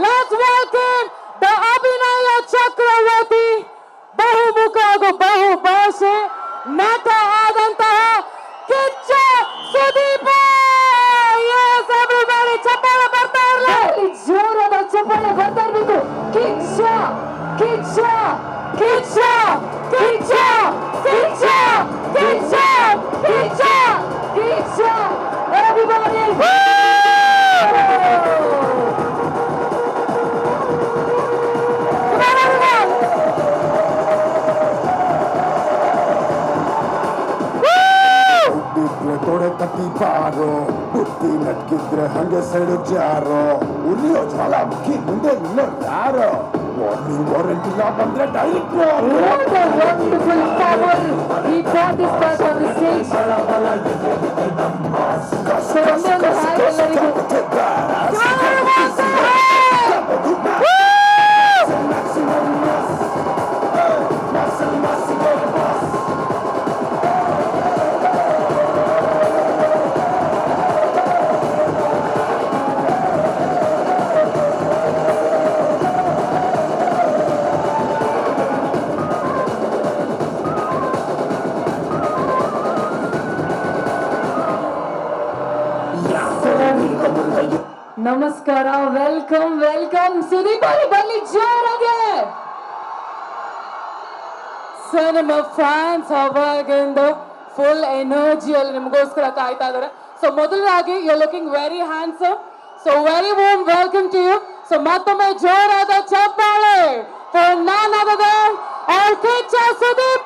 Let's welcome the ಅಭಿನಯ ಚಕ್ರವರ್ತಿ ಬಹುಮುಖ ಹಾಗೂ ಬಹುಭಾಷೆ ನಟ ಆದಂತಹ ಕಿಚ್ಚ ಸುದೀಪ. Yes, everybody, ಚಪ್ಪಾಳೆ ಬರ್ತಾ ಇರಲಿ, ಜೋರಾದ ಚಪ್ಪಾಳೆ ಬರ್ತಾ ಇರಬೇಕು. ಕಿಚ್ಚ ಕಿಚ್ಚ ಕಿಚ್ಚ ಕಿಚ್ಚ ಕಿಚ್ಚ ಕಿಚ್ಚ ಕಿಚ್ಚ ಕಿಚ್ಚ everybody. ತೊಡೆ ತಟ್ಟಿ ಬಾರೋ ಬುತ್ತಿ ನಕ್ಕಿದ್ರೆ ಹಂಗೆ ಸೈಡು ಜಾರೋ ಉಳಿಯೋ ಜ್ವಾಲ ಮುಖಿ ಮುಂದೆ ನಿಲ್ಲೋ ಯಾರೋ ವಾರ್ನಿಂಗ್ ವಾರೆಂಟ್ ಇಲ್ಲ ಬಂದ್ರೆ direct Wonderful power he brought us back on the stage. So ಒಂದೊಂದು ಹಾಡು ಎಲ್ಲರಿಗೂ ನಮಸ್ಕಾರ. ವೆಲ್ಕಮ್ ವೆಲ್ಕಮ್ ಸುದೀಪ್ ಅವರೇ, ಬನ್ನಿ ಜೋರಾಗೆ. ಸರ್, ನಿಮ್ಮ ಫ್ಯಾನ್ಸ್ ಅವಾಗಿಂದ ಫುಲ್ ಎನರ್ಜಿಯಲ್ಲಿ ನಿಮಗೋಸ್ಕರ ಕಾಯ್ತಾ ಇದ್ದಾರೆ. ಸೊ ಮೊದಲಾಗಿ you are looking very handsome. So very warm welcome to you. So ಮತ್ತೊಮ್ಮೆ ಜೋರಾದ ಚಪ್ಪಾಳೆ ಫಾರ್ ನನ್ ಅದರ್ ಕಿಚ್ಚ ಸುದೀಪ್.